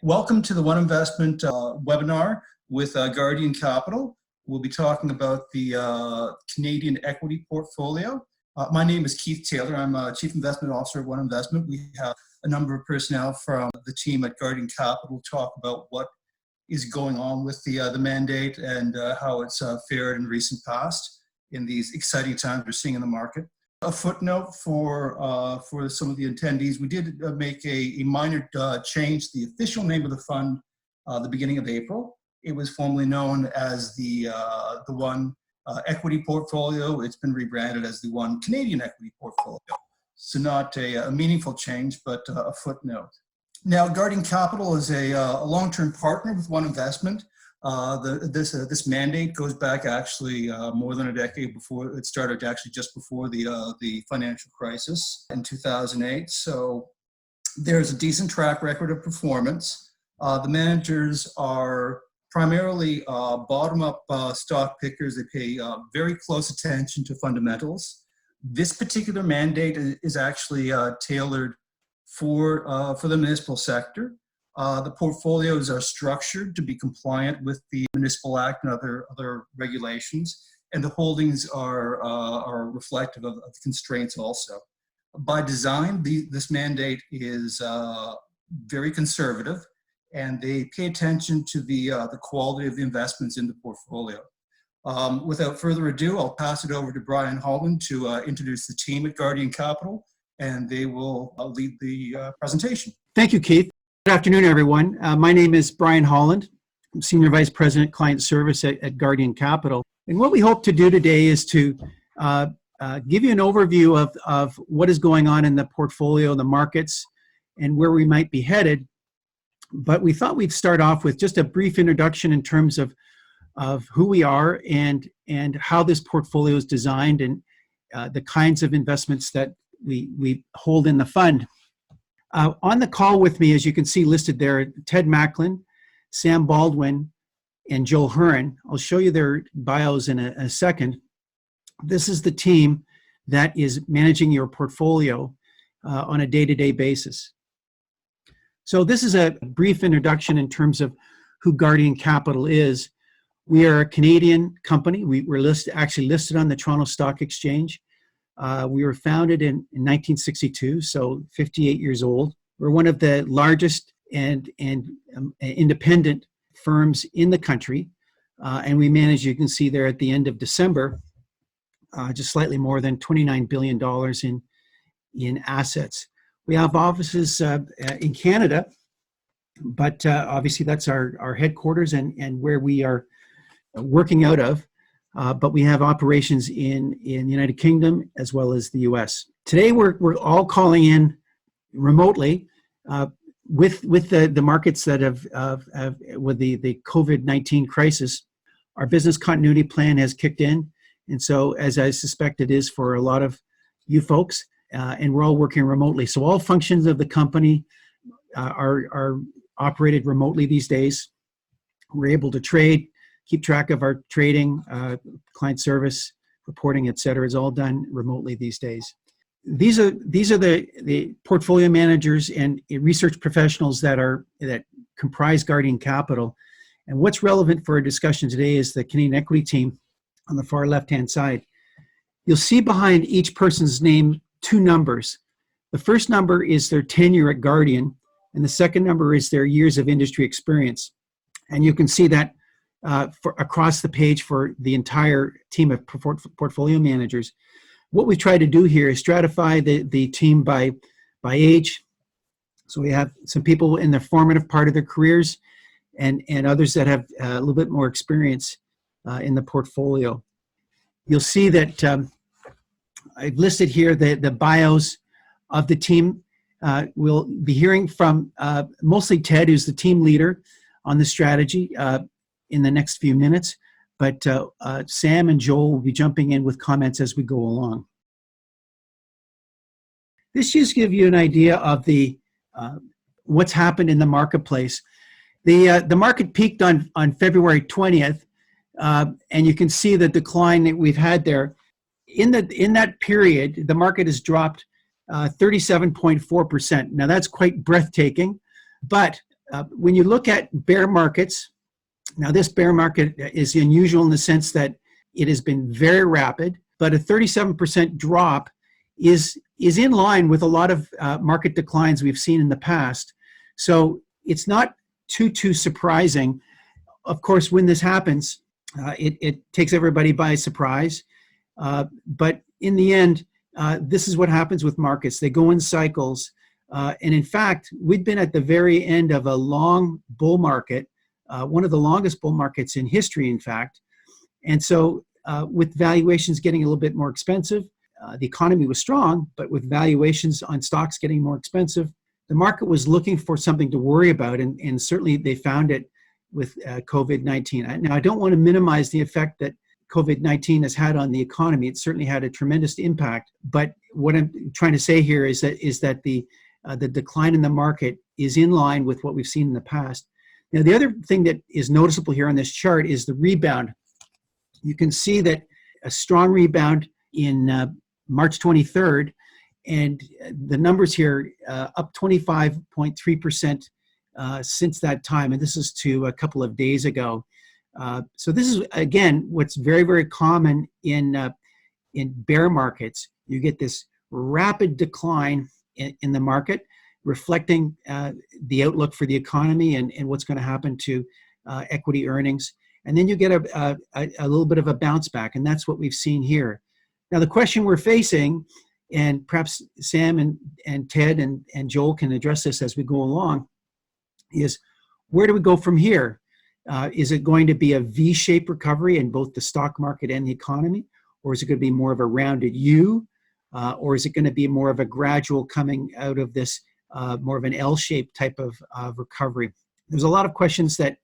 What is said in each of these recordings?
Welcome to the One Investment webinar with Guardian Capital. We'll be talking about the Canadian equity portfolio. My name is Keith Taylor. I'm Chief Investment Officer at One Investment. We have a number of personnel from the team at Guardian Capital talk about what is going on with the mandate and how it's fared in recent past in these exciting times we're seeing in the market. A footnote for some of the attendees: we did make a minor change. The official name of the fund, the beginning of April, it was formerly known as the One Equity Portfolio. It's been rebranded as the One Canadian Equity Portfolio. So not a meaningful change, but a footnote. Now, Guardian Capital is a long-term partner with One Investment. This mandate goes back actually more than a decade before it started, actually just before the financial crisis in 2008. So there's a decent track record of performance. The managers are primarily bottom-up stock pickers. They pay very close attention to fundamentals. This particular mandate is actually tailored for the municipal sector. The portfolios are structured to be compliant with the Municipal Act and other regulations, and the holdings are reflective of constraints also. By design, this mandate is very conservative, and they pay attention to the quality of the investments in the portfolio. Without further ado, I'll pass it over to Brian Holland to introduce the team at Guardian Capital, and they will lead the presentation. Thank you, Keith. Good afternoon, everyone. My name is Brian Holland. I'm Senior Vice President, Client Service at Guardian Capital. And what we hope to do today is to give you an overview of what is going on in the portfolio, the markets, and where we might be headed. But we thought we'd start off with just a brief introduction in terms of who we are and how this portfolio is designed and the kinds of investments that we hold in the fund. On the call with me, as you can see listed there, Ted Macklin, Sam Baldwin, and Joel Huron. I'll show you their bios in a second. This is the team that is managing your portfolio on a day-to-day basis. So this is a brief introduction in terms of who Guardian Capital is. We are a Canadian company. We're actually listed on the Toronto Stock Exchange. We were founded in 1962, so 58 years old. We're one of the largest and independent firms in the country, and we manage, you can see there at the end of December, just slightly more than $29 billion in assets. We have offices in Canada, but obviously that's our headquarters and where we are working out of. But we have operations in the United Kingdom as well as the U.S. Today, we're all calling in remotely with the markets that have with the COVID-19 crisis. Our business continuity plan has kicked in, and so as I suspect it is for a lot of you folks, and we're all working remotely. So all functions of the company are operated remotely these days. We're able to trade, keep track of our trading, client service, reporting, et cetera, is all done remotely these days. These are the portfolio managers and research professionals that comprise Guardian Capital. And what's relevant for our discussion today is the Canadian equity team on the far left-hand side. You'll see behind each person's name two numbers. The first number is their tenure at Guardian, and the second number is their years of industry experience. And you can see that across the page for the entire team of portfolio managers. What we try to do here is stratify the team by age. So we have some people in the formative part of their careers and others that have a little bit more experience in the portfolio. You'll see that I've listed here the bios of the team. We'll be hearing from mostly Ted, who's the team leader on the strategy, in the next few minutes, but Sam and Joel will be jumping in with comments as we go along. This just gives you an idea of what's happened in the marketplace. The market peaked on February 20th, and you can see the decline that we've had there. In that period, the market has dropped 37.4%. Now that's quite breathtaking, but When you look at bear markets, now this bear market is unusual in the sense that it has been very rapid, but a 37% drop is in line with a lot of market declines we've seen in the past. So it's not too surprising. Of course, when this happens, it takes everybody by surprise. But in the end, this is what happens with markets. They go in cycles. And in fact, we've been at the very end of a long bull market, one of the longest bull markets in history, in fact. And so with valuations getting a little bit more expensive, the economy was strong, but with valuations on stocks getting more expensive, the market was looking for something to worry about, and certainly they found it with COVID-19. Now, I don't want to minimize the effect that COVID-19 has had on the economy. It certainly had a tremendous impact, but what I'm trying to say here is that the decline in the market is in line with what we've seen in the past. Now, the other thing that is noticeable here on this chart is the rebound. You can see that a strong rebound in March 23rd, and the numbers here up 25.3% since that time, and this is to a couple of days ago. So this is, again, what's very, very common in bear markets. You get this rapid decline in the market, reflecting the outlook for the economy and what's going to happen to equity earnings. And then you get a little bit of a bounce back, and that's what we've seen here. Now, the question we're facing, and perhaps Sam and Ted and Joel can address this as we go along, is where do we go from here? Is it going to be a V-shaped recovery in both the stock market and the economy? Or is it going to be more of a rounded U? Or is it going to be more of a gradual coming out of this, more of an L-shaped type of recovery? There's a lot of questions that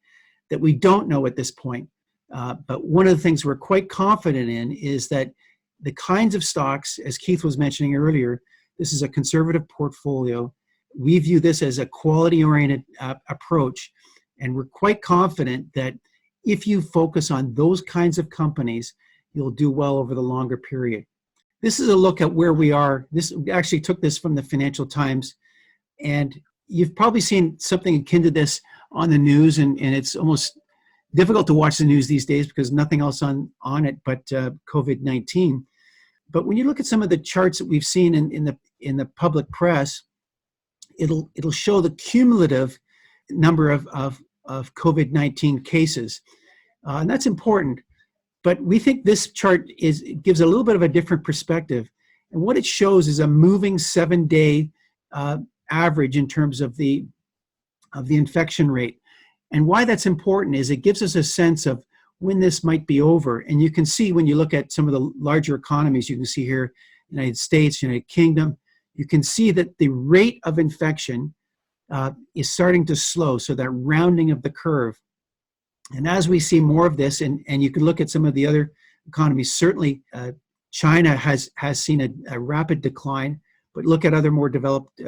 we don't know at this point. But one of the things we're quite confident in is that the kinds of stocks, as Keith was mentioning earlier, this is a conservative portfolio. We view this as a quality-oriented approach. And we're quite confident that if you focus on those kinds of companies, you'll do well over the longer period. This is a look at where we are. This actually took this from the Financial Times. And you've probably seen something akin to this on the news, and it's almost difficult to watch the news these days because nothing else on it but COVID-19. But when you look at some of the charts that we've seen in the public press, it'll show the cumulative number of COVID-19 cases. And that's important. But we think this chart gives a little bit of a different perspective. And what it shows is a moving 7-day average in terms of the infection rate. And why that's important is it gives us a sense of when this might be over. And you can see when you look at some of the larger economies, you can see here, United States, United Kingdom, you can see that the rate of infection is starting to slow, so that rounding of the curve. And as we see more of this, and you can look at some of the other economies, certainly China has seen a rapid decline, but look at other more developed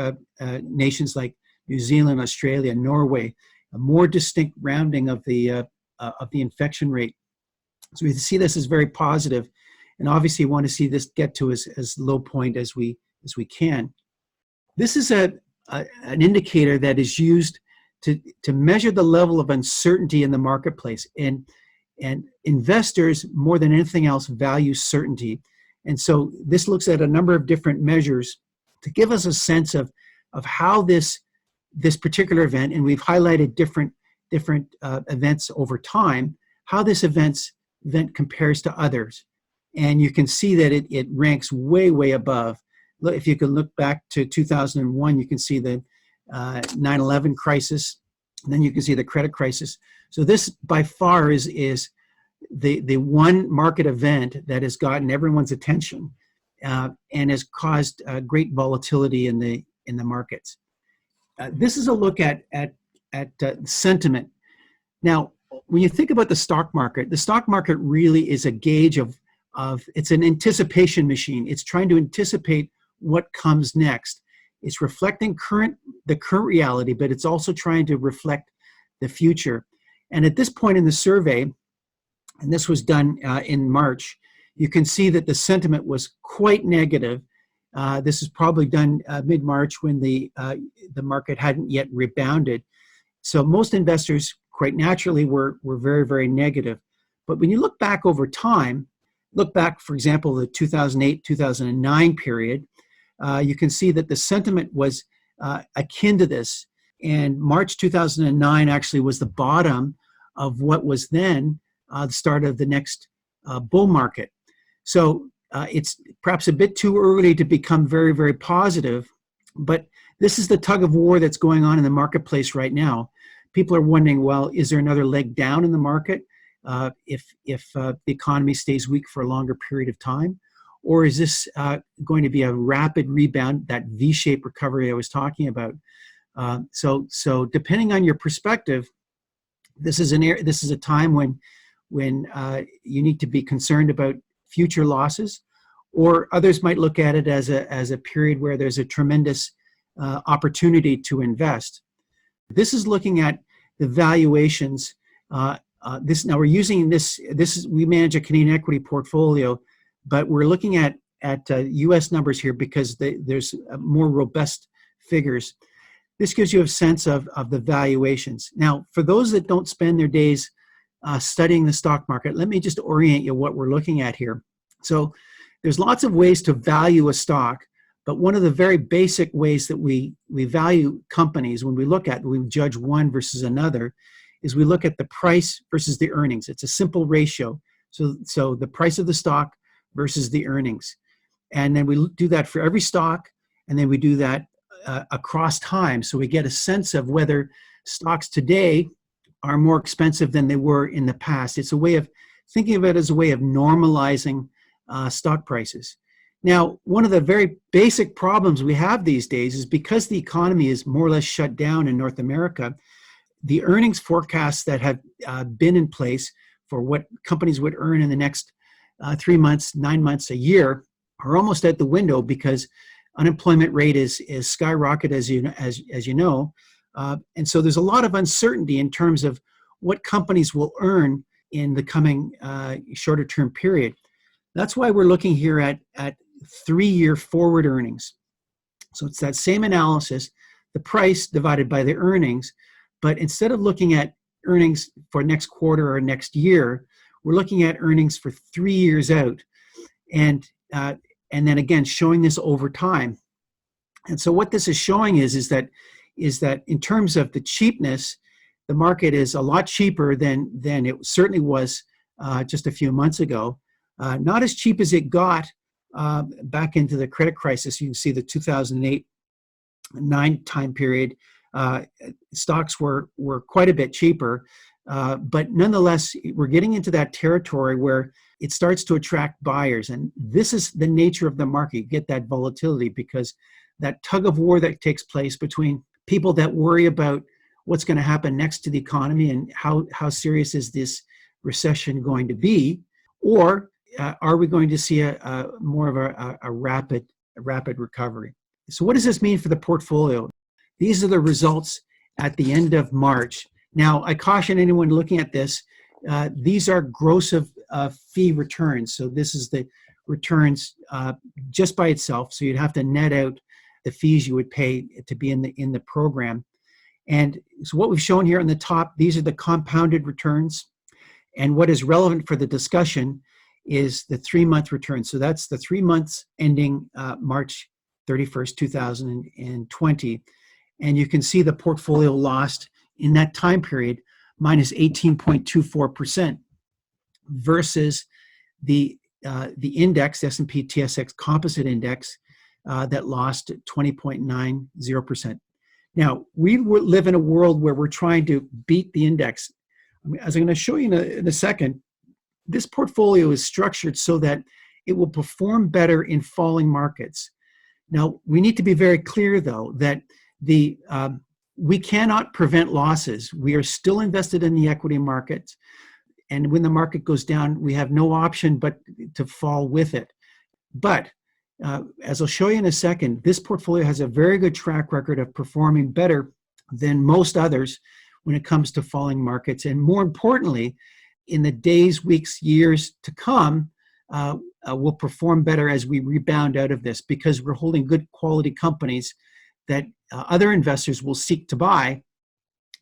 nations like New Zealand, Australia, Norway, a more distinct rounding of the infection rate. So we see this as very positive, and obviously want to see this get to as low point as we can. This is an indicator that is used to measure the level of uncertainty in the marketplace, and investors more than anything else value certainty. And so this looks at a number of different measures to give us a sense of how this particular event, and we've highlighted different events over time, how this event compares to others. And you can see that it ranks way above. If you can look back to 2001, you can see the 9/11 crisis, and then you can see the credit crisis. So this by far is the one market event that has gotten everyone's attention and has caused great volatility in the markets. This is a look at sentiment. Now, when you think about the stock market really is a gauge of it's an anticipation machine. It's trying to anticipate what comes next. It's reflecting the current reality, but it's also trying to reflect the future. And at this point in the survey, and this was done in March, you can see that the sentiment was quite negative. This is probably done mid-March when the market hadn't yet rebounded. So most investors, quite naturally, were very, very negative. But when you look back over time, look back, for example, the 2008, 2009 period, you can see that the sentiment was akin to this. And March 2009 actually was the bottom of what was then the start of the next bull market. So it's perhaps a bit too early to become very, very positive, but this is the tug of war that's going on in the marketplace right now. People are wondering, well, is there another leg down in the market if the economy stays weak for a longer period of time? Or is this going to be a rapid rebound, that V-shaped recovery I was talking about? So depending on your perspective, this is a time when you need to be concerned about future losses, or others might look at it as a period where there's a tremendous opportunity to invest. This is looking at the valuations. Now we're using this. We manage a Canadian equity portfolio, but we're looking at U.S. numbers here because there's more robust figures. This gives you a sense of the valuations. Now, for those that don't spend their days studying the stock market, let me just orient you what we're looking at here. So there's lots of ways to value a stock, but one of the very basic ways that we value companies, when we judge one versus another, is we look at the price versus the earnings. It's a simple ratio. So the price of the stock versus the earnings. And then we do that for every stock, and then we do that across time. So we get a sense of whether stocks today are more expensive than they were in the past. It's a way of thinking of it as a way of normalizing stock prices. Now, one of the very basic problems we have these days is because the economy is more or less shut down in North America, the earnings forecasts that have been in place for what companies would earn in the next 3 months, 9 months, a year are almost at the window because unemployment rate is skyrocketed, as you know. And so there's a lot of uncertainty in terms of what companies will earn in the coming shorter term period. That's why we're looking here at 3-year forward earnings. So it's that same analysis, the price divided by the earnings, but instead of looking at earnings for next quarter or next year, we're looking at earnings for 3 years out. And then again, showing this over time. And so what this is showing is that in terms of the cheapness, the market is a lot cheaper than it certainly was just a few months ago. Not as cheap as it got back into the credit crisis. You can see the 2008-9 time period. Stocks were quite a bit cheaper, but nonetheless, we're getting into that territory where it starts to attract buyers. And this is the nature of the market. You get that volatility because that tug of war that takes place between people that worry about what's going to happen next to the economy and how serious is this recession going to be, or are we going to see a more of a rapid recovery? So what does this mean for the portfolio? These are the results at the end of March. Now, I caution anyone looking at this, these are gross of fee returns. So this is the returns just by itself. So you'd have to net out the fees you would pay to be in the program. And so what we've shown here on the top, these are the compounded returns. And what is relevant for the discussion is the 3-month return. So that's the 3 months ending March 31st, 2020. And you can see the portfolio lost in that time period minus 18.24% versus the index, S&P TSX Composite Index, that lost 20.90%. Now, we live in a world where we're trying to beat the index. As I'm going to show you in a second, this portfolio is structured so that it will perform better in falling markets. Now, we need to be very clear, though, that we cannot prevent losses. We are still invested in the equity markets. And when the market goes down, we have no option but to fall with it. But as I'll show you in a second, this portfolio has a very good track record of performing better than most others when it comes to falling markets. And more importantly, in the days, weeks, years to come, will perform better as we rebound out of this because we're holding good quality companies that other investors will seek to buy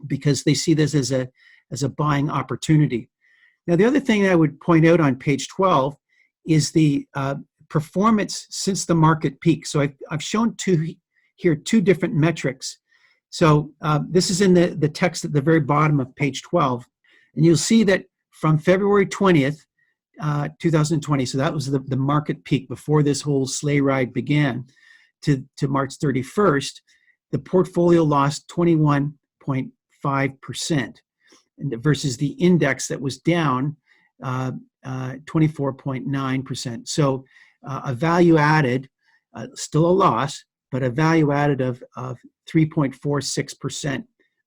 because they see this as a buying opportunity. Now, the other thing I would point out on page 12 is the performance since the market peak. So I've shown here two different metrics. So this is in the text at the very bottom of page 12. And you'll see that from February 20th, 2020, so that was the market peak before this whole sleigh ride began, to March 31st, the portfolio lost 21.5% versus the index that was down 24.9%. So a value added, still a loss, but a value added of 3.46%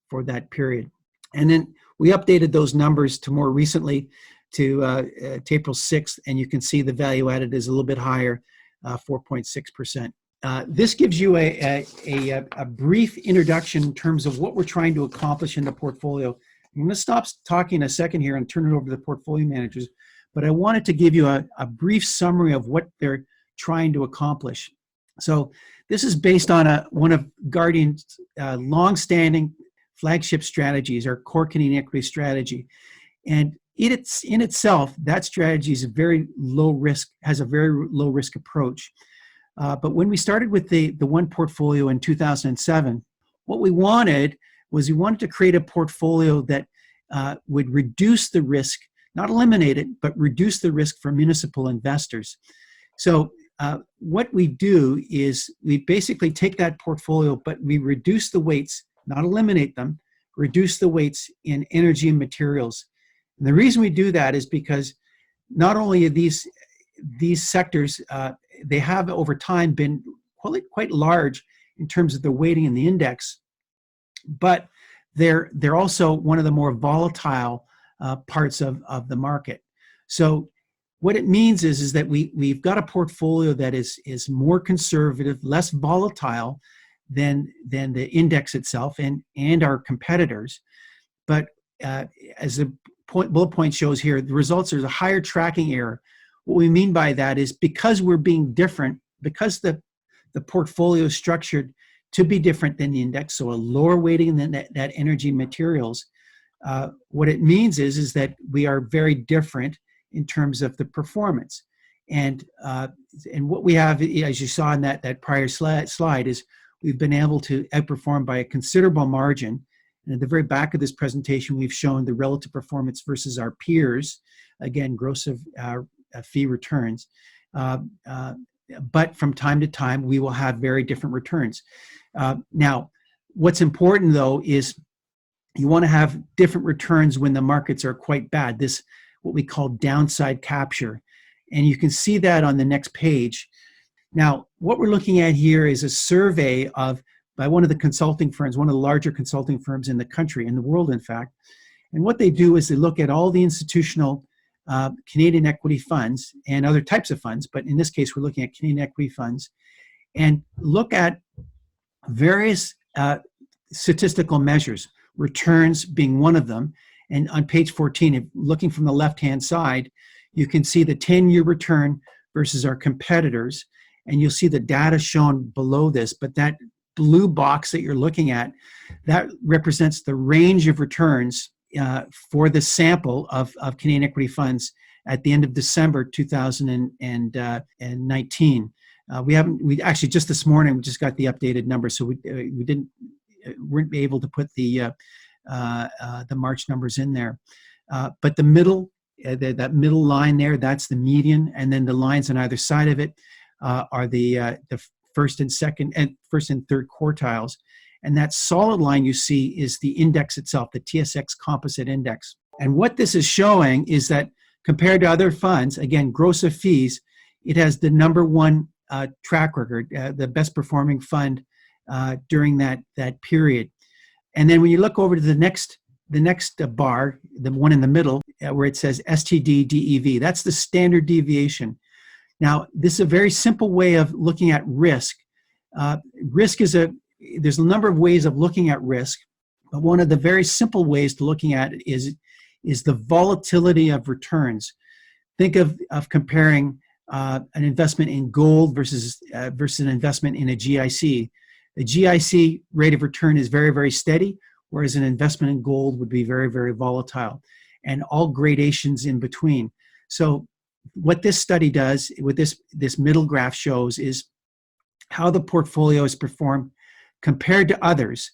for that period. And then we updated those numbers to more recently to April 6th, and you can see the value added is a little bit higher, 4.6%. This gives you a brief introduction in terms of what we're trying to accomplish in the portfolio. I'm going to stop talking a second here and turn it over to the portfolio managers, but I wanted to give you a brief summary of what they're trying to accomplish. So this is based on one of Guardian's long-standing flagship strategies, our core Canadian equity strategy. And in itself, that strategy is very low risk, has a very low risk approach. But when we started with the one portfolio in 2007, what we wanted to create a portfolio that would reduce the risk, not eliminate it, but reduce the risk for municipal investors. So what we do is we basically take that portfolio, but we reduce the weights, not eliminate them, reduce the weights in energy and materials. And the reason we do that is because not only are these sectors, they have over time been quite large in terms of the weighting in the index, but they're also one of the more volatile parts of the market. So what it means is that we've got a portfolio that is more conservative, less volatile than the index itself and our competitors. But as the bullet point shows here, the results are a higher tracking error. What we mean by that is because we're being different, because the portfolio is structured to be different than the index, so a lower weighting than that energy materials, what it means is that we are very different in terms of the performance. And what we have, as you saw in that prior slide, is we've been able to outperform by a considerable margin. And at the very back of this presentation, we've shown the relative performance versus our peers, again, gross of fee returns. But from time to time, we will have very different returns. Now, what's important, though, is you want to have different returns when the markets are quite bad, this what we call downside capture. And you can see that on the next page. Now, what we're looking at here is a survey by one of the consulting firms, one of the larger consulting firms in the country, in the world, in fact. And what they do is they look at all the institutional Canadian equity funds and other types of funds, but in this case, we're looking at Canadian equity funds, and look at various statistical measures, returns being one of them. And on page 14, if looking from the left-hand side, you can see the 10-year return versus our competitors, and you'll see the data shown below this, but that blue box that you're looking at, that represents the range of returns for the sample of Canadian equity funds at the end of December 2019. We actually just this morning we just got the updated number, so we weren't able to put the March numbers in there. But the middle, that middle line there, that's the median, and then the lines on either side of it are the first and third quartiles. And that solid line you see is the index itself, the TSX Composite Index. And what this is showing is that compared to other funds, again, gross of fees, it has the number one track record, the best performing fund during that period. And then when you look over to the next bar, the one in the middle, where it says STD DEV, that's the standard deviation. Now, this is a very simple way of looking at risk. There's a number of ways of looking at risk, but one of the very simple ways to looking at it is the volatility of returns. Think of comparing an investment in gold versus an investment in a GIC. The GIC rate of return is very, very steady, whereas an investment in gold would be very, very volatile, and all gradations in between. So what this study does, what this middle graph shows, is how the portfolio has performed compared to others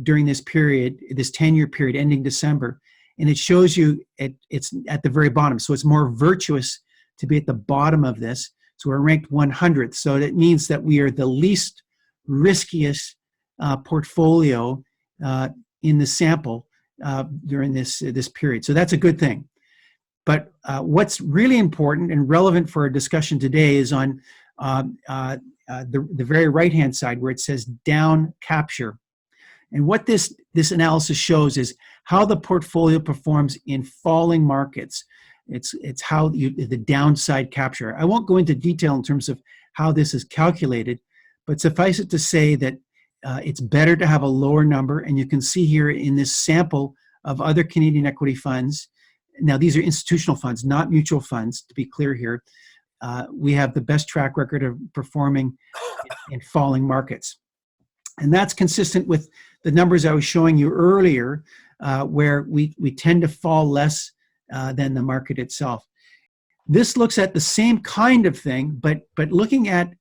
during this period, this 10-year period ending December. And it shows you it's at the very bottom. So it's more virtuous to be at the bottom of this. So we're ranked 100th. So that means that we are the least riskiest portfolio in the sample during this period. So that's a good thing. But what's really important and relevant for our discussion today is on the very right-hand side where it says down capture. And what this analysis shows is how the portfolio performs in falling markets. It's how the downside capture. I won't go into detail in terms of how this is calculated, but suffice it to say that it's better to have a lower number. And you can see here in this sample of other Canadian equity funds. Now, these are institutional funds, not mutual funds, to be clear here. We have the best track record of performing in falling markets. And that's consistent with the numbers I was showing you earlier, where we tend to fall less than the market itself. This looks at the same kind of thing, but looking at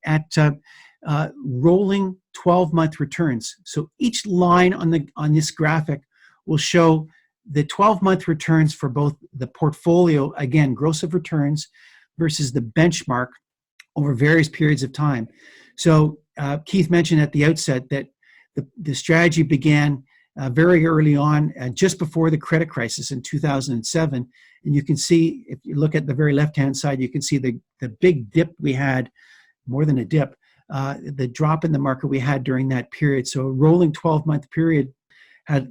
rolling 12-month returns. So each line on this graphic will show the 12-month returns for both the portfolio, again, gross of returns, versus the benchmark over various periods of time. So Keith mentioned at the outset that the strategy began very early on, just before the credit crisis in 2007. And you can see, if you look at the very left-hand side, you can see the big dip we had, more than a dip, the drop in the market we had during that period. So a rolling 12-month period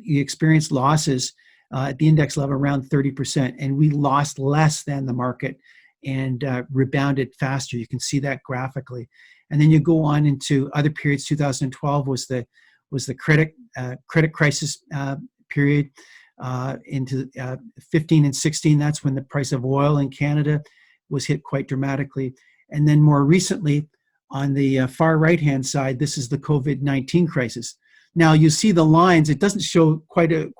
you experienced losses at the index level around 30%, and we lost less than the market and rebounded faster. You can see that graphically. And then you go on into other periods. 2012 was the credit crisis period. Into 15 and 16, that's when the price of oil in Canada was hit quite dramatically. And then more recently, on the far right-hand side, this is the COVID-19 crisis. Now you see the lines. It doesn't show quite a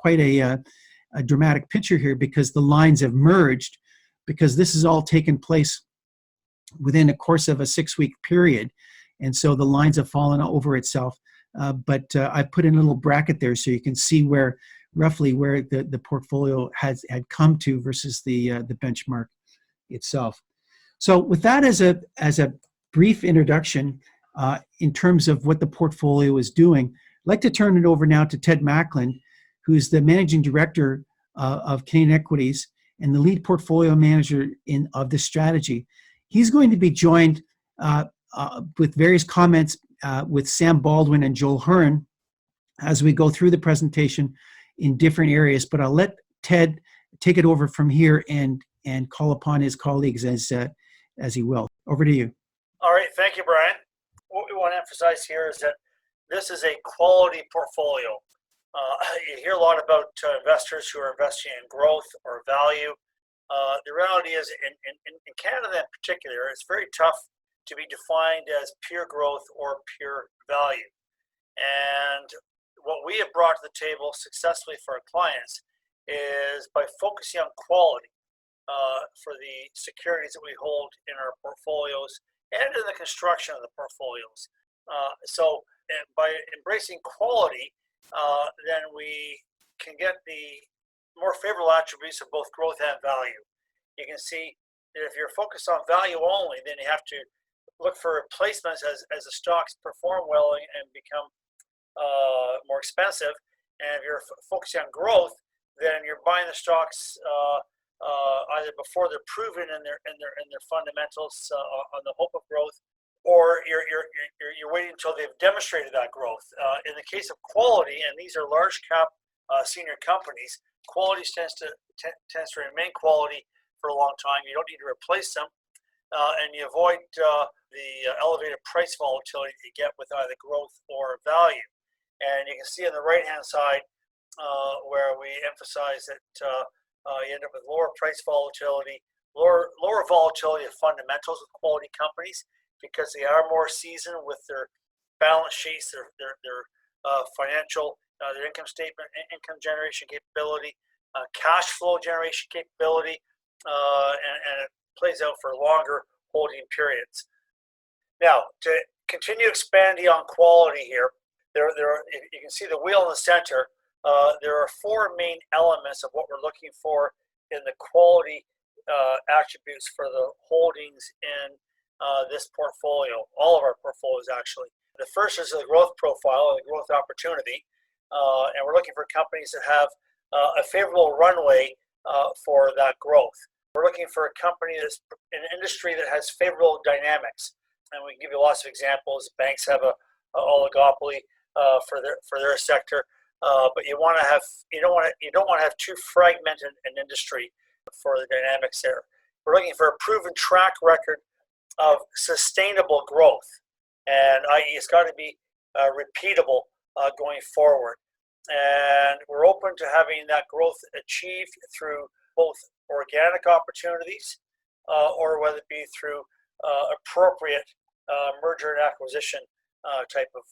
dramatic picture here because the lines have merged, because this has all taken place within a course of a 6-week period. And so the lines have fallen over itself. But I put in a little bracket there so you can see roughly where the portfolio had come to versus the benchmark itself. So with that as a brief introduction in terms of what the portfolio is doing, I'd like to turn it over now to Ted Macklin, who's the Managing Director of Canadian Equities and the lead portfolio manager of this strategy. He's going to be joined with various comments with Sam Baldwin and Joel Hearn as we go through the presentation in different areas. But I'll let Ted take it over from here and call upon his colleagues as he will. Over to you. All right, thank you, Brian. What we want to emphasize here is that this is a quality portfolio. You hear a lot about investors who are investing in growth or value. The reality is, in Canada in particular, it's very tough to be defined as pure growth or pure value. And what we have brought to the table successfully for our clients is by focusing on quality for the securities that we hold in our portfolios and in the construction of the portfolios. So by embracing quality, then we can get the more favorable attributes of both growth and value. You can see that if you're focused on value only, then you have to look for replacements as the stocks perform well and become more expensive. And if you're focusing on growth, then you're buying the stocks either before they're proven in their fundamentals on the hope of growth, or you're waiting until they've demonstrated that growth. In the case of quality, and these are large cap senior companies, quality tends to remain quality for a long time. You don't need to replace them, and you avoid the elevated price volatility that you get with either growth or value. And you can see on the right-hand side where we emphasize that you end up with lower price volatility, lower volatility of fundamentals with quality companies, because they are more seasoned with their balance sheets, their financial their income statement, income generation capability, cash flow generation capability, and it plays out for longer holding periods. Now, to continue expanding on quality here, you can see the wheel in the center. There are four main elements of what we're looking for in the quality attributes for the holdings in this portfolio, all of our portfolios actually. The first is the growth profile, the growth opportunity, and we're looking for companies that have a favorable runway for that growth. We're looking for a company that's in an industry that has favorable dynamics, and we can give you lots of examples. Banks have a oligopoly for their sector, but you don't want to have too fragmented an industry for the dynamics there. We're looking for a proven track record of sustainable growth, and i.e. it's got to be repeatable going forward. And we're open to having that growth achieved through both organic opportunities or whether it be through appropriate merger and acquisition type of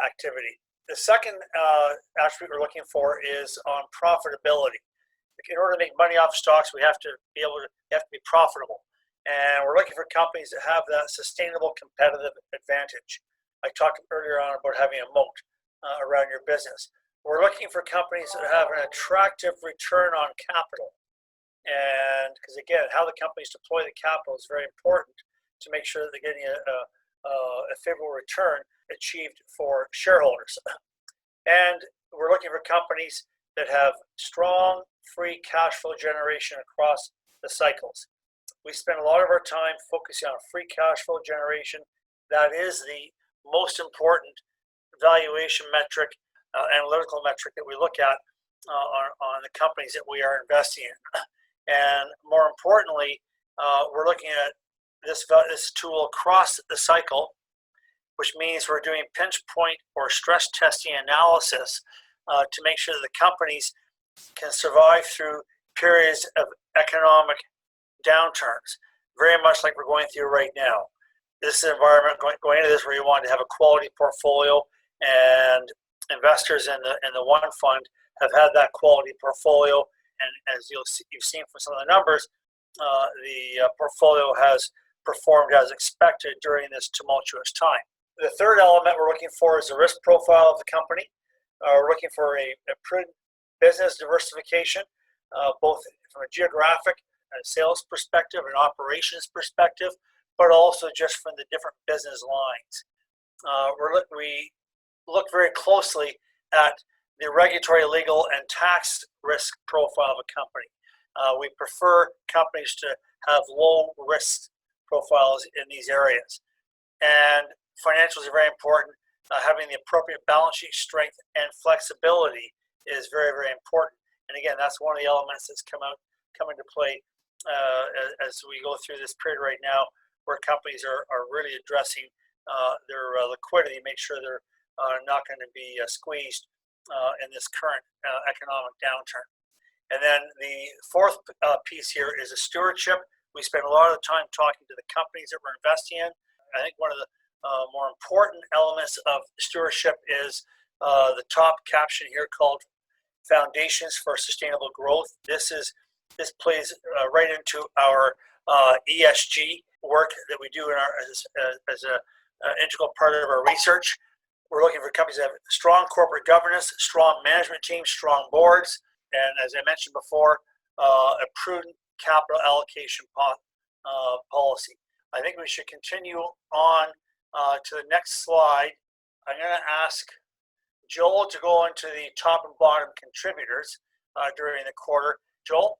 activity. The second attribute we're looking for is on profitability. In order to make money off stocks, we have to be profitable. And we're looking for companies that have that sustainable competitive advantage. I talked earlier on about having a moat around your business. We're looking for companies that have an attractive return on capital. And because again, how the companies deploy the capital is very important to make sure that they're getting a favorable return achieved for shareholders. And we're looking for companies that have strong free cash flow generation across the cycles. We spend a lot of our time focusing on free cash flow generation. That is the most important valuation metric, analytical metric that we look at on the companies that we are investing in. And more importantly, we're looking at this tool across the cycle, which means we're doing pinch point or stress testing analysis to make sure that the companies can survive through periods of economic downturns, very much like we're going through right now. This is an environment going into this where you want to have a quality portfolio, and investors in the one fund have had that quality portfolio, and as you've seen from some of the numbers, the portfolio has performed as expected during this tumultuous time. The third element we're looking for is the risk profile of the company. We're looking for a prudent business diversification, both from a geographic and sales perspective and operations perspective, but also just from the different business lines. We look very closely at the regulatory, legal, and tax risk profile of a company. We prefer companies to have low risk profiles in these areas. And financials are very important. Having the appropriate balance sheet strength and flexibility is very, very important. And again, that's one of the elements that's come into play as we go through this period right now, where companies are really addressing their liquidity, make sure they're not going to be squeezed in this current economic downturn. And then the fourth piece here is a stewardship. We spend a lot of the time talking to the companies that we're investing in. I think one of the more important elements of stewardship is the top caption here called Foundations for Sustainable Growth. This plays right into our ESG work that we do as an integral part of our research. We're looking for companies that have strong corporate governance, strong management teams, strong boards, and as I mentioned before, a prudent capital allocation policy. I think we should continue on to the next slide. I'm going to ask Joel to go into the top and bottom contributors during the quarter. Joel?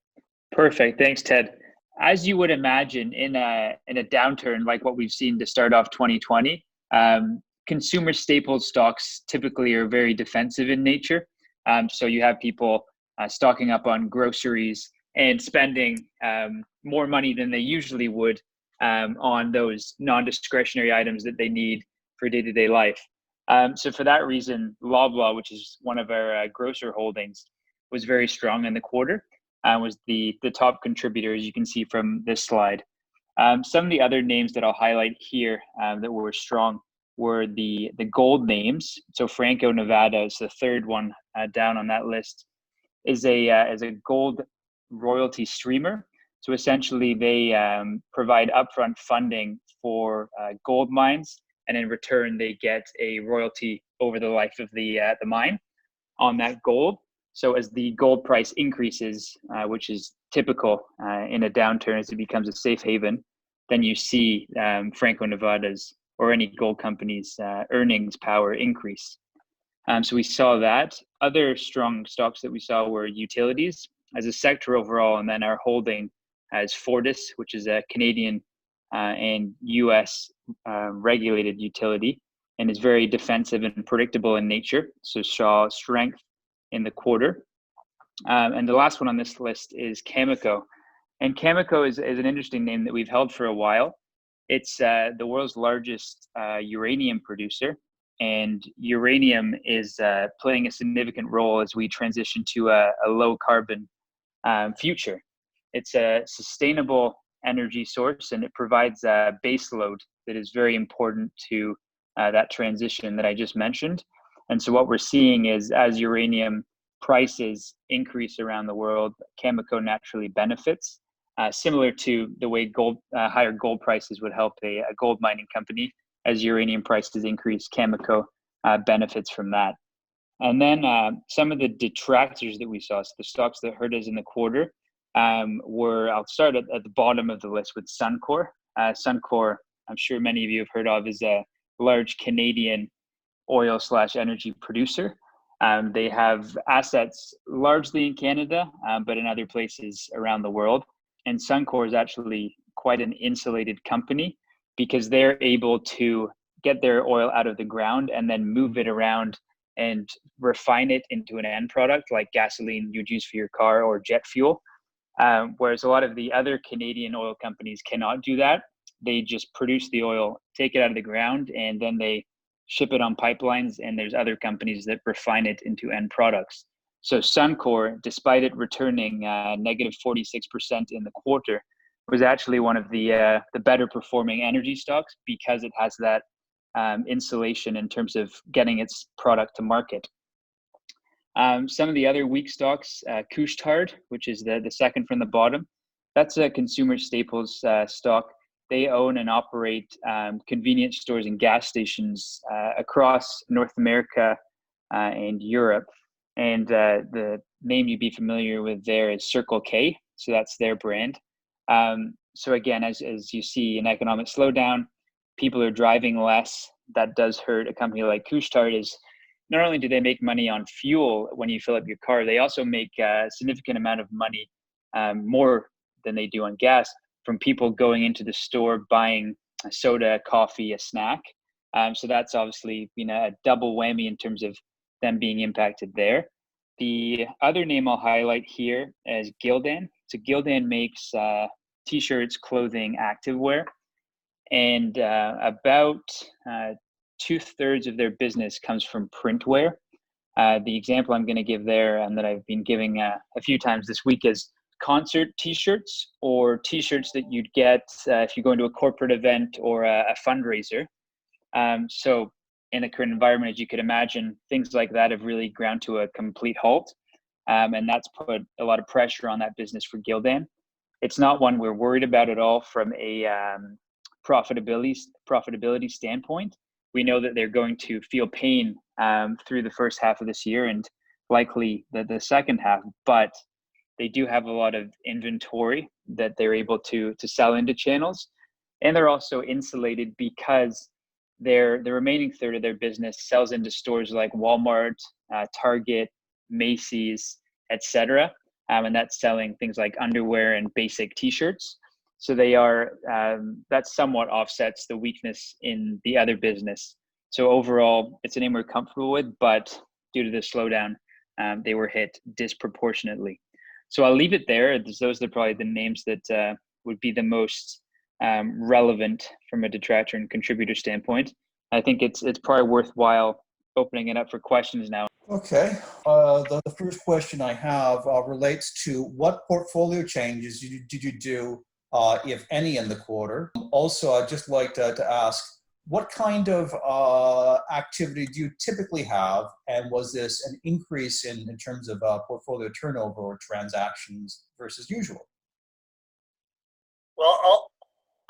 Perfect. Thanks, Ted. As you would imagine, in a downturn like what we've seen to start off 2020, consumer staple stocks typically are very defensive in nature. So you have people stocking up on groceries and spending more money than they usually would on those non-discretionary items that they need for day-to-day life. So for that reason, Loblaw, which is one of our grocer holdings, was very strong in the quarter and was the top contributor, as you can see from this slide. Some of the other names that I'll highlight here that were strong were the gold names. So Franco-Nevada is the third one down on that list, is a gold royalty streamer. So essentially, they provide upfront funding for gold mines, and in return, they get a royalty over the life of the mine on that gold. So as the gold price increases, which is typical in a downturn as it becomes a safe haven, then you see Franco-Nevada's or any gold company's earnings power increase. So we saw that. Other strong stocks that we saw were utilities as a sector overall, and then our holding as Fortis, which is a Canadian and US regulated utility, and is very defensive and predictable in nature. So saw strength in the quarter. And the last one on this list is Cameco. And Cameco is an interesting name that we've held for a while. It's the world's largest uranium producer. And uranium is playing a significant role as we transition to a low carbon future. It's a sustainable energy source, and it provides a base load that is very important to that transition that I just mentioned. And so what we're seeing is as uranium prices increase around the world, Cameco naturally benefits, similar to the way higher gold prices would help a gold mining company. As uranium prices increase, Cameco benefits from that. And then some of the detractors that we saw, so the stocks that hurt us in the quarter, I'll start at the bottom of the list with Suncor. Suncor, I'm sure many of you have heard of, is a large Canadian oil/energy producer. They have assets largely in Canada, but in other places around the world. And Suncor is actually quite an insulated company because they're able to get their oil out of the ground and then move it around and refine it into an end product like gasoline you'd use for your car or jet fuel. Whereas a lot of the other Canadian oil companies cannot do that. They just produce the oil, take it out of the ground, and then they ship it on pipelines, and there's other companies that refine it into end products. So Suncor, despite it returning negative 46% in the quarter, was actually one of the better performing energy stocks because it has that insulation in terms of getting its product to market. Some of the other weak stocks, Couche-Tard, which is the second from the bottom, that's a consumer staples stock. They own and operate convenience stores and gas stations across North America and Europe. And the name you'd be familiar with there is Circle K. So that's their brand. So again, as you see an economic slowdown, people are driving less. That does hurt a company like Couche-Tard. Is not only do they make money on fuel when you fill up your car, they also make a significant amount of money, more than they do on gas, from people going into the store, buying a soda, coffee, a snack. So that's obviously a double whammy in terms of them being impacted there. The other name I'll highlight here is Gildan. So Gildan makes t-shirts, clothing, activewear, and about 2/3 of their business comes from printwear. The example I'm going to give there, and that I've been giving a few times this week, is concert t-shirts or t-shirts that you'd get if you go into a corporate event or a fundraiser. So in the current environment, as you could imagine, things like that have really ground to a complete halt. And that's put a lot of pressure on that business for Gildan. It's not one we're worried about at all from a profitability standpoint. We know that they're going to feel pain through the first half of this year and likely the second half, but they do have a lot of inventory that they're able to sell into channels. And they're also insulated because the remaining third of their business sells into stores like Walmart, Target, Macy's, etc. And that's selling things like underwear and basic t-shirts. So they are, that somewhat offsets the weakness in the other business. So overall, it's a name we're comfortable with, but due to the slowdown, they were hit disproportionately. So I'll leave it there. Those are probably the names that would be the most relevant from a detractor and contributor standpoint. I think it's probably worthwhile opening it up for questions now. Okay. The first question I have relates to what portfolio changes did you do, if any, in the quarter? Also, I'd just like to ask, what kind of activity do you typically have? And was this an increase in terms of portfolio turnover or transactions versus usual? Well,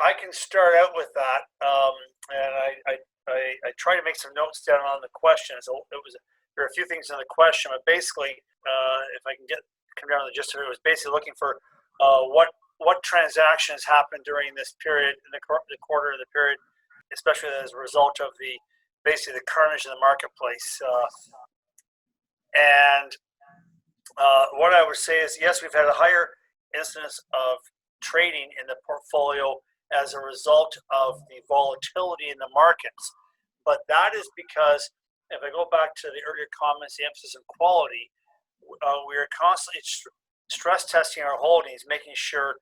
I can start out with that, and I try to make some notes down on the question. So there are a few things in the question, but basically, if I can come down to the gist of it, was basically looking for what transactions happened during this period, in the quarter of the period, especially as a result of basically the carnage in the marketplace. And what I would say is, yes, we've had a higher incidence of trading in the portfolio as a result of the volatility in the markets. But that is because, if I go back to the earlier comments, the emphasis on quality, we are constantly stress testing our holdings, making sure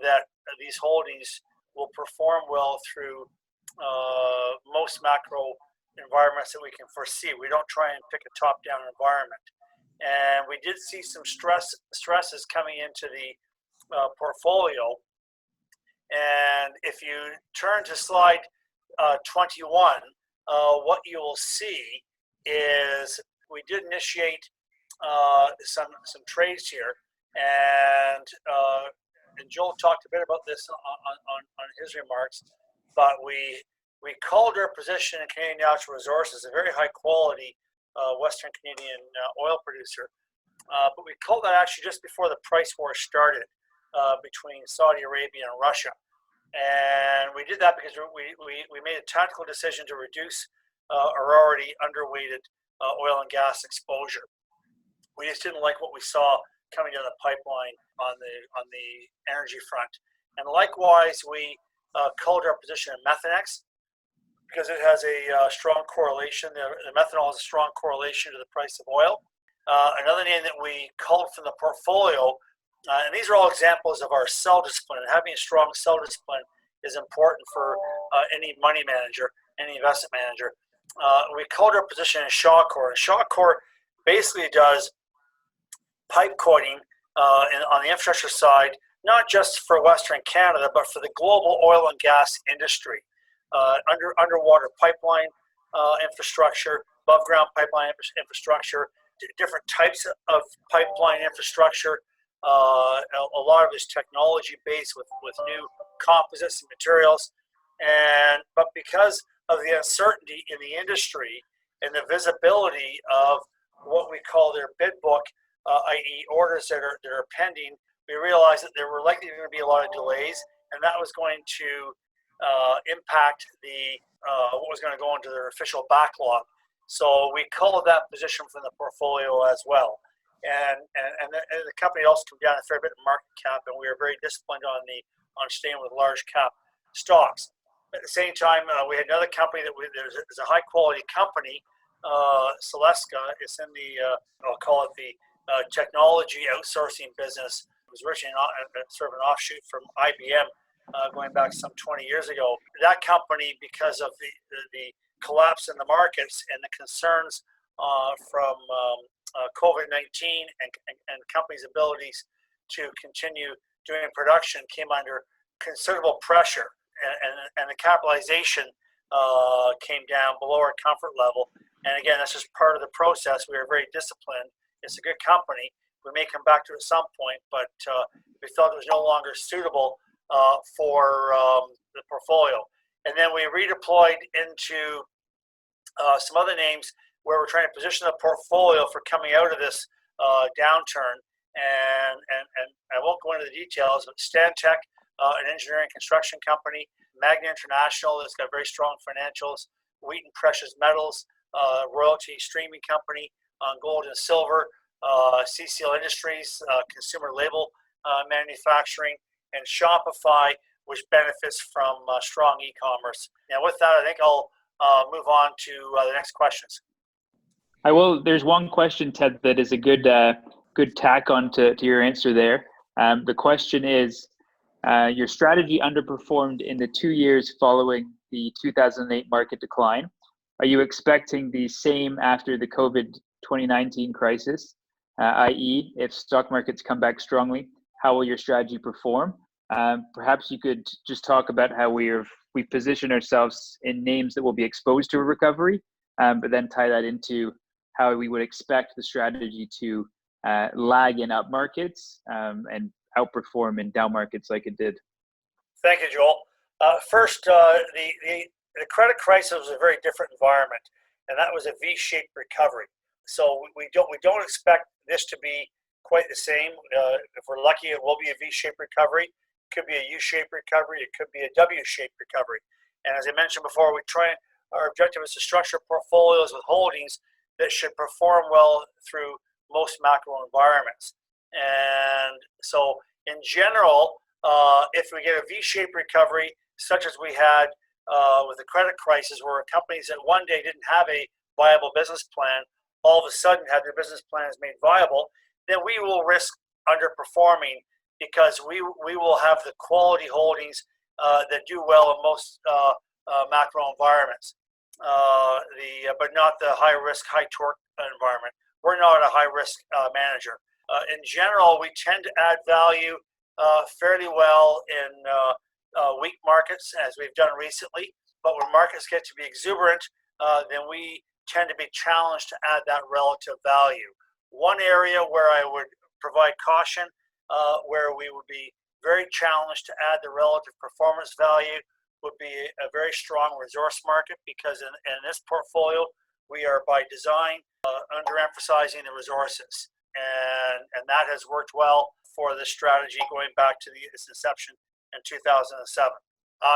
that these holdings will perform well through most macro environments that we can foresee. We don't try and pick a top-down environment. And we did see some stresses coming into the portfolio. And if you turn to slide 21, what you will see is we did initiate some trades here, and Joel talked a bit about this on his remarks. But we called our position in Canadian Natural Resources, a very high quality Western Canadian oil producer. But we called that actually just before the price war started between Saudi Arabia and Russia. And we did that because we made a tactical decision to reduce our already underweighted oil and gas exposure. We just didn't like what we saw coming down the pipeline on the energy front. And likewise, we called our position in Methanex because it has a strong correlation. The methanol has a strong correlation to the price of oil. Another name that we called from the portfolio, and these are all examples of our sell discipline. And having a strong sell discipline is important for any money manager, any investment manager. We called our position in Shawcor. And Shawcor basically does pipe coating on the infrastructure side, not just for Western Canada, but for the global oil and gas industry. Underwater pipeline infrastructure, above ground pipeline infrastructure, different types of pipeline infrastructure. A lot of it is technology based with new composites and materials. But because of the uncertainty in the industry and the visibility of what we call their bid book, i.e. orders that are pending, we realized that there were likely going to be a lot of delays, and that was going to impact what was going to go into their official backlog. So we called that position from the portfolio as well. And the company also came down a fair bit in market cap, and we were very disciplined on staying with large cap stocks. At the same time, we had another company that is a high quality company, Celestica. It's in I'll call it the technology outsourcing business. It was originally sort of an offshoot from IBM going back some 20 years ago. That company, because of the collapse in the markets and the concerns from Covid-19 and companies' abilities to continue doing production, came under considerable pressure, and the capitalization came down below our comfort level. And again, that's just part of the process. We are very disciplined. It's a good company. We may come back to it at some point, but we felt it was no longer suitable for the portfolio. And then we redeployed into some other names where we're trying to position the portfolio for coming out of this downturn. And I won't go into the details, but Stantec, an engineering construction company, Magna International, that's got very strong financials, Wheaton Precious Metals, royalty streaming company on gold and silver, CCL Industries, consumer label manufacturing, and Shopify, which benefits from strong e-commerce. Now, with that, I think I'll move on to the next questions. I will. There's one question, Ted, that is a good tack on to your answer there. The question is, your strategy underperformed in the 2 years following the 2008 market decline. Are you expecting the same after the COVID-19 crisis, i.e. if stock markets come back strongly, how will your strategy perform? Perhaps you could just talk about how we've we position ourselves in names that will be exposed to a recovery, but then tie that into how we would expect the strategy to lag in up markets and outperform in down markets like it did. Thank you, Joel. First, the credit crisis was a very different environment, and that was a V-shaped recovery. So we don't expect this to be quite the same. If we're lucky, it will be a V-shaped recovery. It could be a U-shaped recovery. It could be a W-shaped recovery. And as I mentioned before, our objective is to structure portfolios with holdings that should perform well through most macro environments. And so, in general, if we get a V-shaped recovery, such as we had with the credit crisis, where companies that one day didn't have a viable business plan, all of a sudden had their business plans made viable, then we will risk underperforming because we will have the quality holdings that do well in most macro environments, but not the high risk, high torque environment. We're not a high risk manager. In general, we tend to add value fairly well in weak markets, as we've done recently. But when markets get to be exuberant, then we tend to be challenged to add that relative value. One area where I would provide caution, where we would be very challenged to add the relative performance value, would be a very strong resource market, because in this portfolio, we are by design underemphasizing the resources. And that has worked well for this strategy going back to its inception in 2007.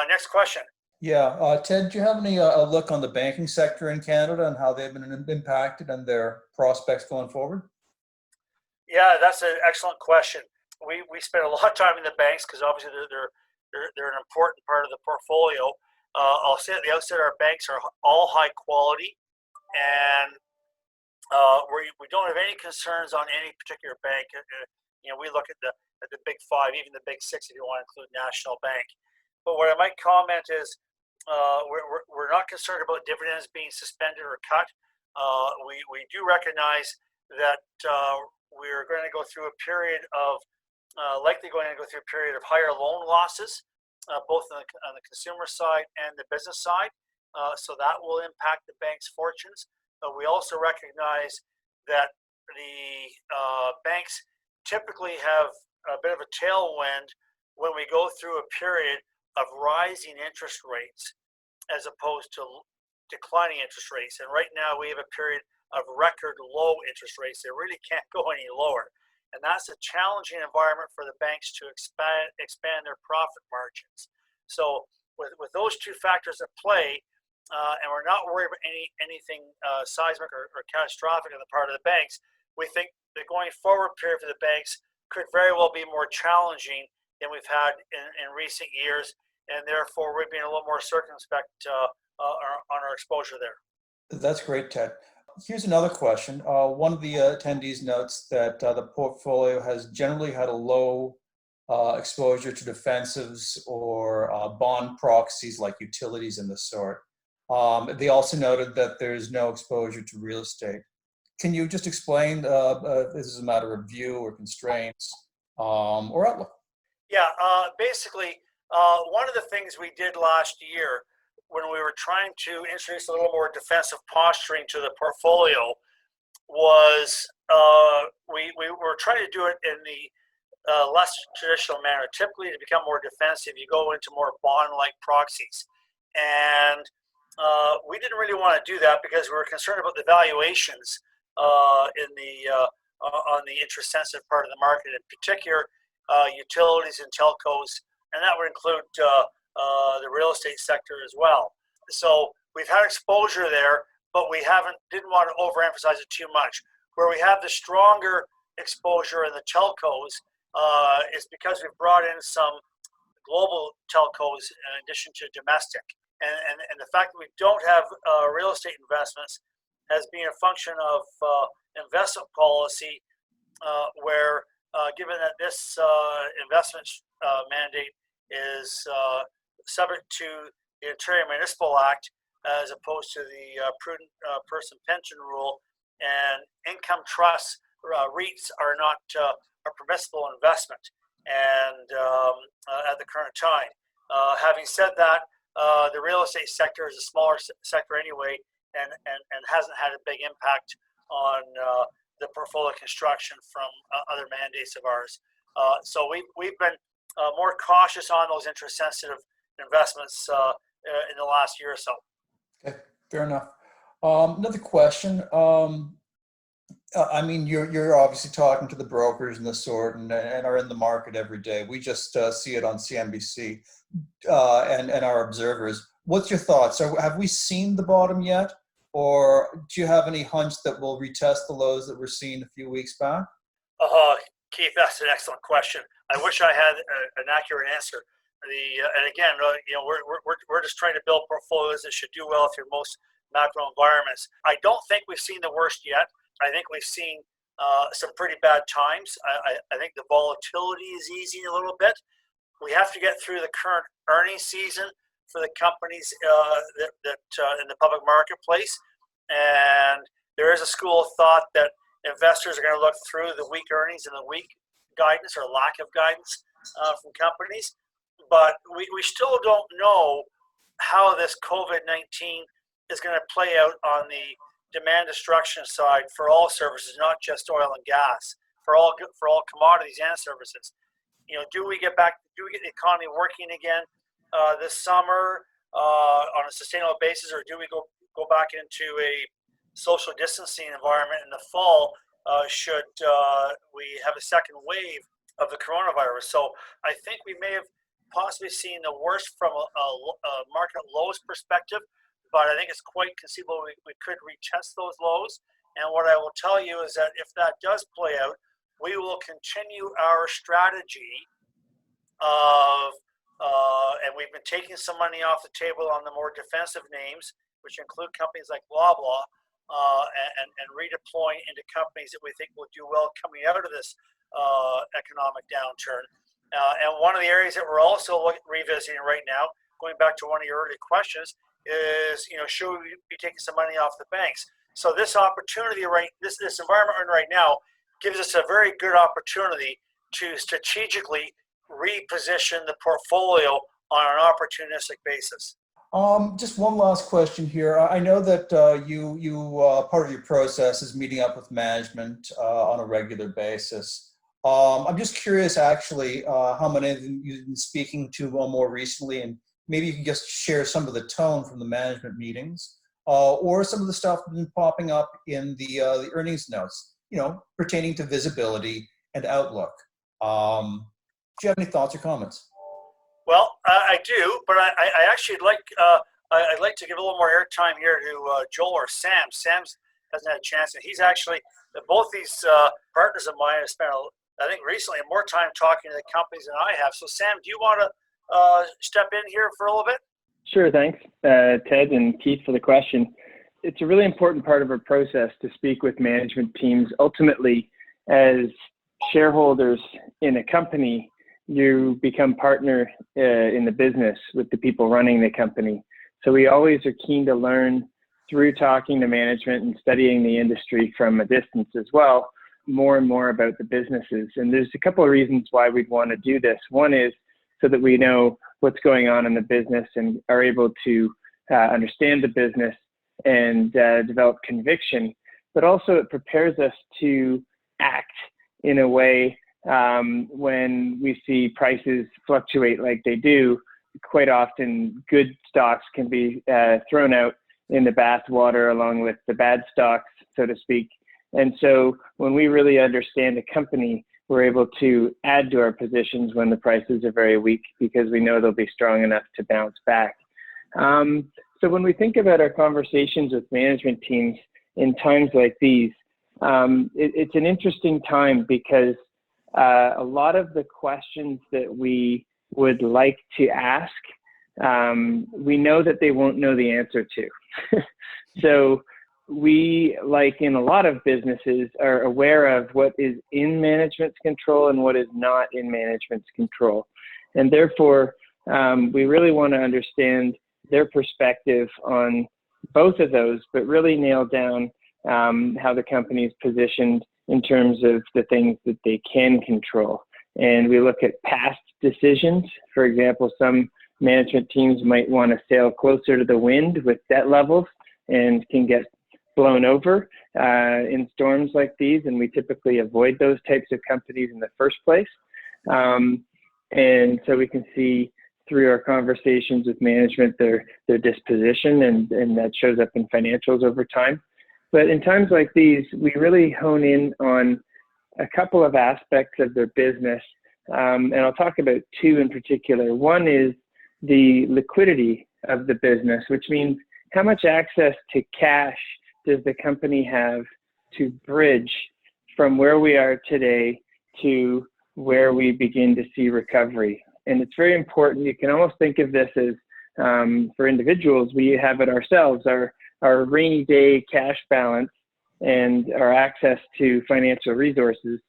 Next question. Yeah, Ted, do you have any look on the banking sector in Canada and how they've been impacted and their prospects going forward? Yeah, that's an excellent question. We spend a lot of time in the banks because obviously they're an important part of the portfolio. I'll say at the outset, our banks are all high quality, and we don't have any concerns on any particular bank. We look at the big five, even the big six, if you want to include National Bank. But what I might comment is we're not concerned about dividends being suspended or cut. We do recognize that we're going to go through a period of likely going to go through a period of higher loan losses, both on the consumer side and the business side. So that will impact the bank's fortunes. We also recognize that the banks typically have a bit of a tailwind when we go through a period of rising interest rates as opposed to declining interest rates. And right now we have a period of record low interest rates. They really can't go any lower. And that's a challenging environment for the banks to expand their profit margins. So with those two factors at play, and we're not worried about anything seismic or catastrophic on the part of the banks, we think the going forward period for the banks could very well be more challenging than we've had in recent years, and therefore we're being a little more circumspect on our exposure there. That's great, Ted. Here's another question. One of the attendees notes that the portfolio has generally had a low exposure to defensives or bond proxies like utilities and the sort. They also noted that there's no exposure to real estate. Can you just explain if this is a matter of view or constraints or outlook? Yeah, basically, one of the things we did last year when we were trying to introduce a little more defensive posturing to the portfolio was we were trying to do it in the less traditional manner. Typically, to become more defensive, you go into more bond-like proxies. And we didn't really want to do that because we were concerned about the valuations on the interest-sensitive part of the market, in particular utilities and telcos, and that would include the real estate sector as well. So we've had exposure there, but we didn't want to overemphasize it too much. Where we have the stronger exposure in the telcos is because we've brought in some global telcos in addition to domestic. And the fact that we don't have real estate investments has been a function of investment policy where given that this investment mandate is subject to the Ontario Municipal Act as opposed to the prudent person pension rule, and income trusts, REITs are not a permissible investment and at the current time. Having said that, the real estate sector is a smaller sector anyway, and hasn't had a big impact on the portfolio construction from other mandates of ours. So we've been more cautious on those interest-sensitive investments in the last year or so. Okay, fair enough. Another question. I mean, you're obviously talking to the brokers and the sort, and are in the market every day. We just see it on CNBC and our observers. What's your thoughts? Have we seen the bottom yet, or do you have any hunch that we'll retest the lows that we're seeing a few weeks back? Keith, that's an excellent question. I wish I had an accurate answer. And again, we're just trying to build portfolios that should do well through most macro environments. I don't think we've seen the worst yet. I think we've seen some pretty bad times. I think the volatility is easing a little bit. We have to get through the current earnings season for the companies that in the public marketplace. And there is a school of thought that investors are going to look through the weak earnings and the weak guidance or lack of guidance from companies. But we still don't know how this COVID-19 is going to play out on the demand destruction side for all services, not just oil and gas, for all commodities and services. Do we get the economy working again this summer on a sustainable basis, or do we go back into a social distancing environment in the fall should we have a second wave of the coronavirus? So I think we may have possibly seen the worst from a market lows perspective, but I think it's quite conceivable we could retest those lows. And what I will tell you is that if that does play out, we will continue our strategy of, and we've been taking some money off the table on the more defensive names, which include companies like Loblaw, and redeploying into companies that we think will do well coming out of this economic downturn. And one of the areas that we're also revisiting right now, going back to one of your earlier questions, is should we be taking some money off the banks? So this opportunity, this environment we're in right now, gives us a very good opportunity to strategically reposition the portfolio on an opportunistic basis. Just one last question here. I know that you part of your process is meeting up with management on a regular basis. I'm just curious, actually, how many of you you've been speaking to more recently, and maybe you can just share some of the tone from the management meetings, or some of the stuff that's been popping up in the earnings notes, pertaining to visibility and outlook. Do you have any thoughts or comments? Well, I do, but I actually I'd like to give a little more airtime here to Joel or Sam. Sam hasn't had a chance, and he's actually, both these partners of mine have spent, I think, recently more time talking to the companies than I have. So, Sam, do you want to step in here for a little bit? Sure, thanks, Ted and Keith, for the question. It's a really important part of our process to speak with management teams. Ultimately, as shareholders in a company, you become partner in the business with the people running the company. So we always are keen to learn through talking to management and studying the industry from a distance as well, more and more about the businesses. And there's a couple of reasons why we'd want to do this. One is so that we know what's going on in the business and are able to understand the business and develop conviction, but also it prepares us to act in a way when we see prices fluctuate like they do. Quite often good stocks can be thrown out in the bath water along with the bad stocks, so to speak. And so when we really understand a company, we're able to add to our positions when the prices are very weak because we know they'll be strong enough to bounce back. So when we think about our conversations with management teams in times like these, it's an interesting time because a lot of the questions that we would like to ask, we know that they won't know the answer to. So we, like in a lot of businesses, are aware of what is in management's control and what is not in management's control. And therefore, we really want to understand their perspective on both of those, but really nail down how the company is positioned in terms of the things that they can control. And we look at past decisions. For example, some management teams might want to sail closer to the wind with debt levels and can get blown over in storms like these, and we typically avoid those types of companies in the first place. And so we can see through our conversations with management their disposition, and that shows up in financials over time. But in times like these, we really hone in on a couple of aspects of their business, and I'll talk about two in particular. One is the liquidity of the business, which means how much access to cash does the company have to bridge from where we are today to where we begin to see recovery. And it's very important. You can almost think of this as, for individuals, we have it ourselves, our rainy day cash balance and our access to financial resources,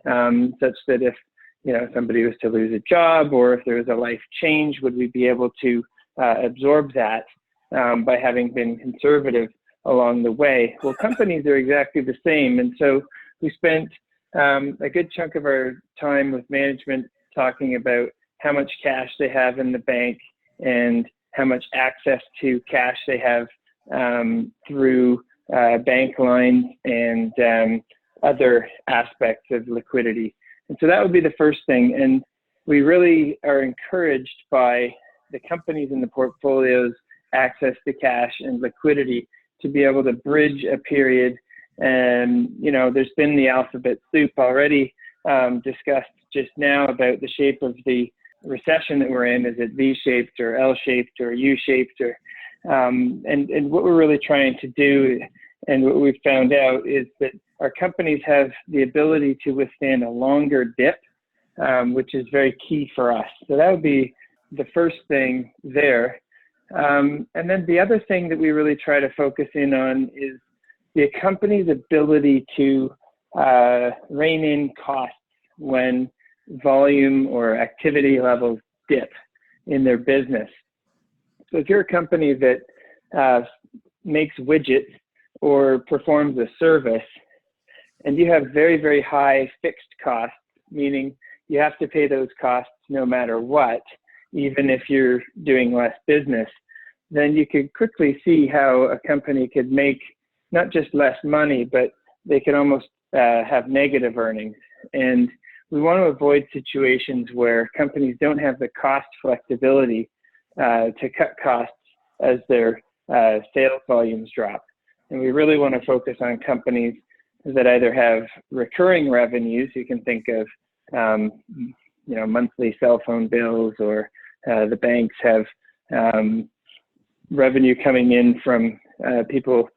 such that if somebody was to lose a job or if there was a life change, would we be able to absorb that by having been conservative along the way? Well, companies are exactly the same. And so we spent a good chunk of our time with management talking about how much cash they have in the bank and how much access to cash they have through bank lines and other aspects of liquidity. And so that would be the first thing. And we really are encouraged by the companies in the portfolio's access to cash and liquidity to be able to bridge a period. And, there's been the alphabet soup already discussed just now about the shape of the recession that we're in. Is it V-shaped or L-shaped or U-shaped? And what we're really trying to do, and what we've found out, is that our companies have the ability to withstand a longer dip, which is very key for us. So that would be the first thing there. And then the other thing that we really try to focus in on is the company's ability to rein in costs when volume or activity levels dip in their business. So if you're a company that makes widgets or performs a service, and you have very, very high fixed costs, meaning you have to pay those costs no matter what, even if you're doing less business, then you could quickly see how a company could make not just less money, but they could almost have negative earnings. And we want to avoid situations where companies don't have the cost flexibility to cut costs as their sales volumes drop. And we really want to focus on companies that either have recurring revenues. You can think of monthly cell phone bills, or the banks have revenue coming in from people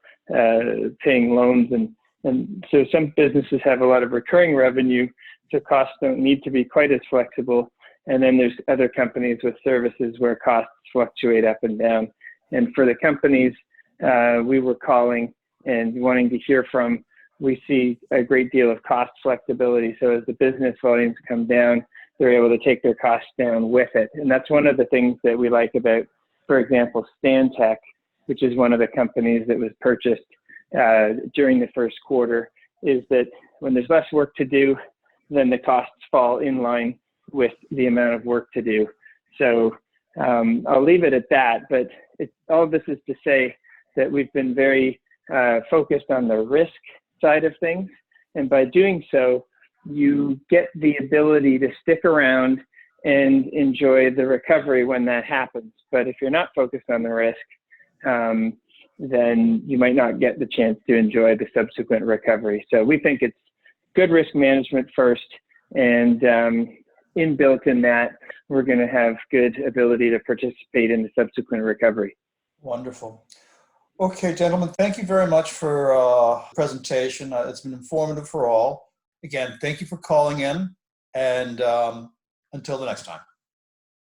paying loans, and so some businesses have a lot of recurring revenue, so costs don't need to be quite as flexible. And then there's other companies with services where costs fluctuate up and down. And for the companies we were calling and wanting to hear from, we see a great deal of cost flexibility. So as the business volumes come down, they're able to take their costs down with it. And that's one of the things that we like about, for example, Stantec, which is one of the companies that was purchased during the first quarter, is that when there's less work to do, then the costs fall in line with the amount of work to do. So I'll leave it at that, but all of this is to say that we've been very focused on the risk side of things. And by doing so, you get the ability to stick around and enjoy the recovery when that happens. But if you're not focused on the risk, then you might not get the chance to enjoy the subsequent recovery. So we think it's good risk management first, and inbuilt in that, we're going to have good ability to participate in the subsequent recovery. Wonderful. Okay, gentlemen, thank you very much for presentation. It's been informative for all. Again, thank you for calling in, and until the next time.